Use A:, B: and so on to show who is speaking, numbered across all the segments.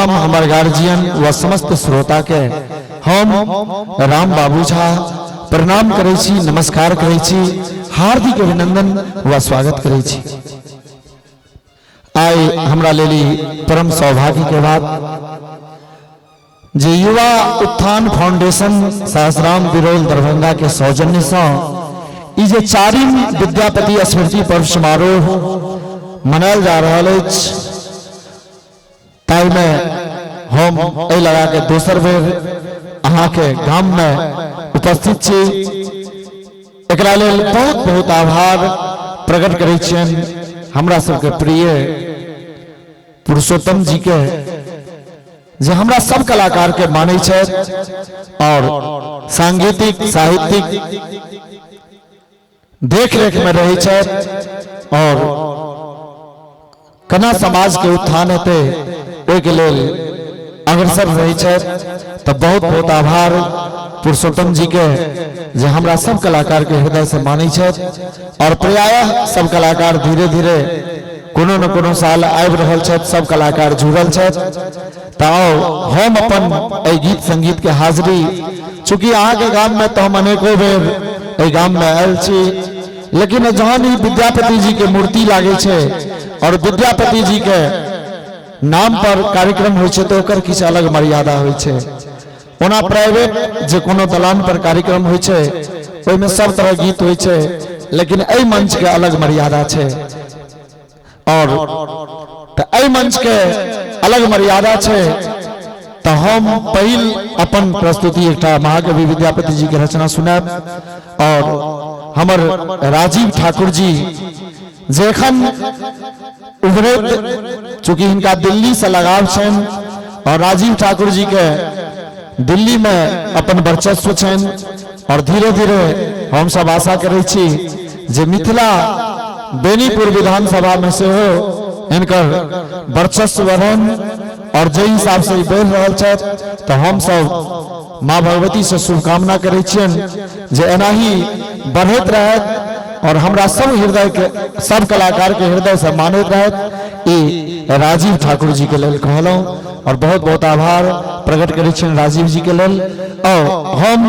A: हमारे गार्जियन व समस्त श्रोता के हम राम बाबू झा प्रणाम करे छी, नमस्कार करे छी, हार्दिक अभिनंदन व स्वागत करे छी। आइ हमरा लेली परम सौभाग्य के बात जे युवा उत्थान फाउंडेशन सहस्राम बिरोल दरभंगा के सौजन्य से ई जे चारिम विद्यापति स्मृति पर्व समारोह मनायल जा रहा है, ताई में हम ए लगा के दोसर बेर अहाँ के गाम में उपस्थित छी। एकरा लेल बहुत बहुत आभार प्रकट करे छियन हमरा सबके प्रिय पुरुषोत्तम जी के, जे हमरा सब कलाकार के माने छै और सांगीतिक साहित्यिक देख रेख में रहे छै और कना समाज के उत्थान हेते ओइ के लेल अग्रसर रहे छै। तो बहुत बहुत आभार पुरुषोत्तम जी के, जे हमरा सब कलाकार के हृदय से माने छै और प्रायः सब कलाकार धीरे धीरे कोनो न कोनो साल आबि रहल छै, सब कलाकार जुड़ल छै। तो हम अपन ए गीत संगीत के हाजिरी, चूंकि अहाँ के गाम में तो हम अनेकों बेर ए गाम में आयल छी, लेकिन जहां ही विद्यापति जी के मूर्ति लागे छे और विद्यापति जी के नाम पर कार्यक्रम होय छे तो ओकर किछ अलग मर्यादा होय छे। ओना प्राइवेट जे कोनो दलान पर कार्यक्रम होय छे ओय में सब तरह गीत होय छे, लेकिन एई मंच के अलग मर्यादा छे और एई मंच के अलग मर्यादा छे। तो हम पहिल अपन प्रस्तुति एकटा महाकवि विद्यापति जी के रचना सुनाब और हमर राजीव ठाकुर जी जेखन उभरैत, चूंकि इनका दिल्ली से लगाव छन और राजीव ठाकुर जी के दिल्ली में अपन वर्चस्व छन और धीरे धीरे हम सब आशा करे छी जे मिथिला बेनीपुर विधानसभा में से हो इनकर वर्चस्व बढ़न और जे हिसाब से बढ़ रहल छै। तो हम सब माँ भगवती से शुभकामना करे छियन जे एनाही बढ़त रहत और हमरा सब हृदय के सब कलाकार के हृदय से मानत रहत। ई राजीव ठाकुर जी के लेल कहलौं और बहुत बहुत आभार प्रकट करे छियन राजीव जी के लेल। और हम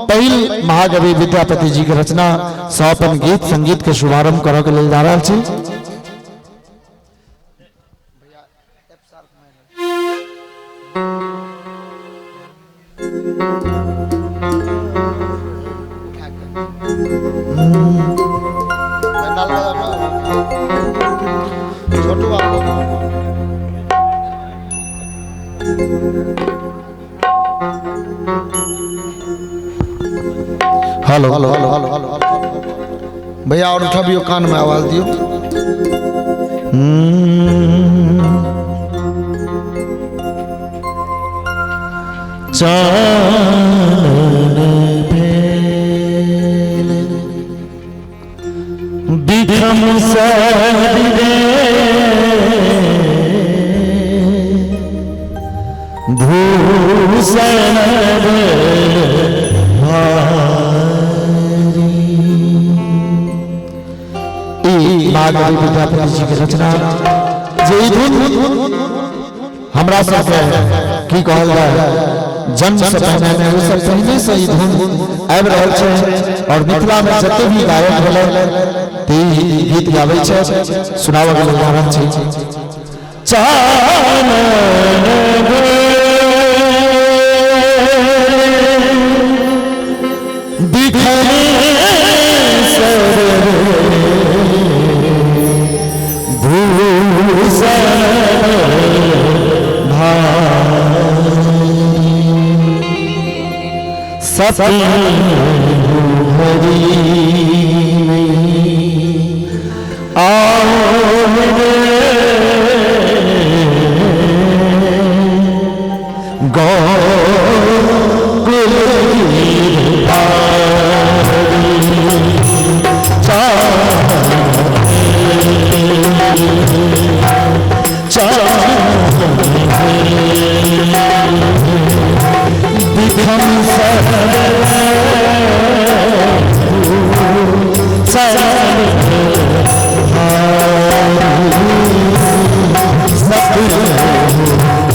A: पहिल महाकवि विद्यापति जी के रचना से अपन गीत संगीत के शुभारंभ करऽ के लेल जा रहल छी। Hello hello hello hello hello भैया और उठाबियो, कान में आवाज दियो। चानन भेल बिखम सरिरे भूषण महाकवि विद्यापति जी के रचना जे धुन हमरा सब की कहल जाय जन्म से पहले वो सब पहले से ही धुन आबि रहल छै और मिथिला में जते भी गायक भेलै ते गीत गाबै छै, सुनाबऽ के लेल जा रहल छै। चानन बिखरे सरिरे भूषण सती हरि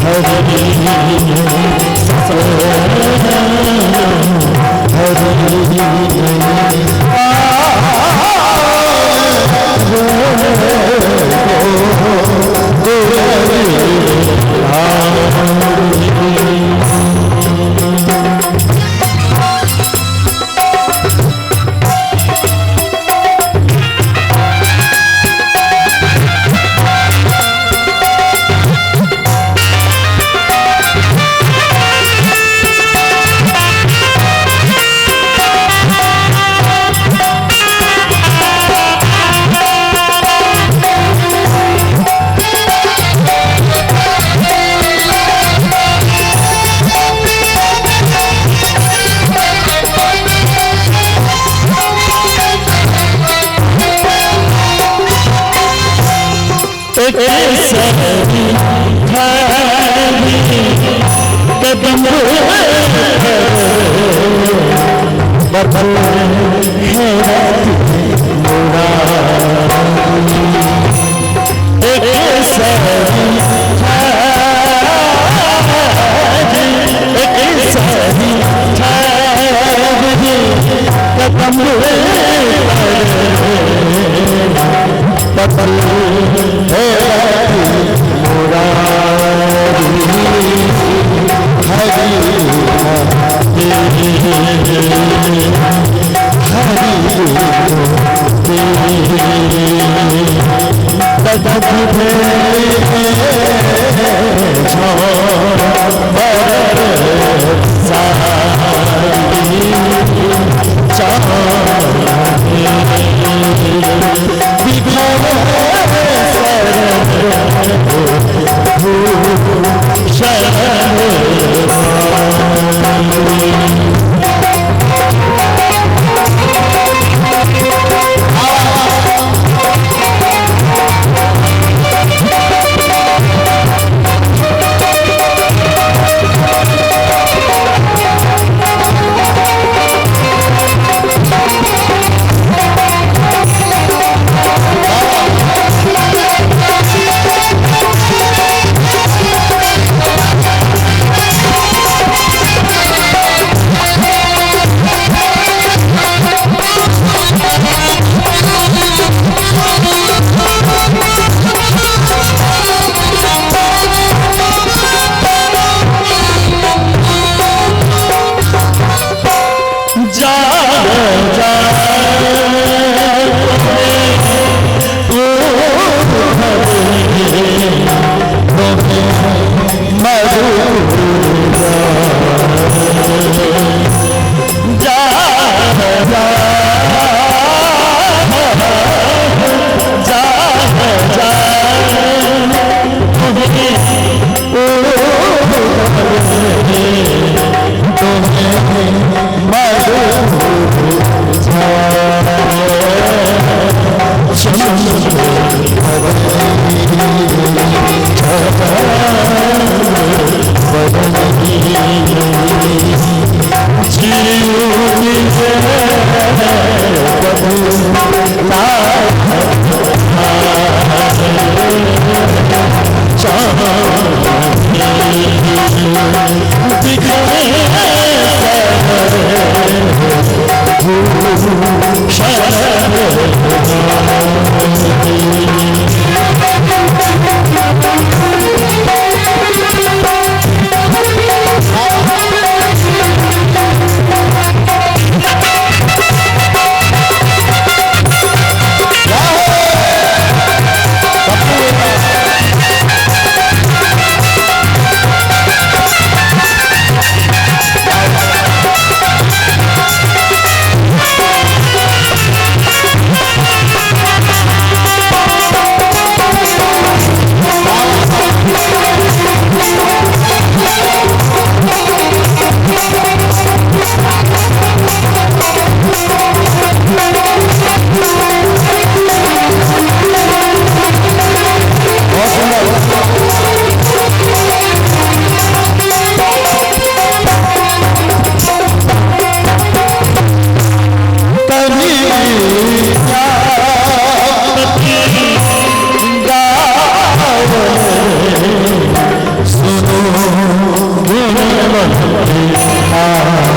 B: हरि
A: आ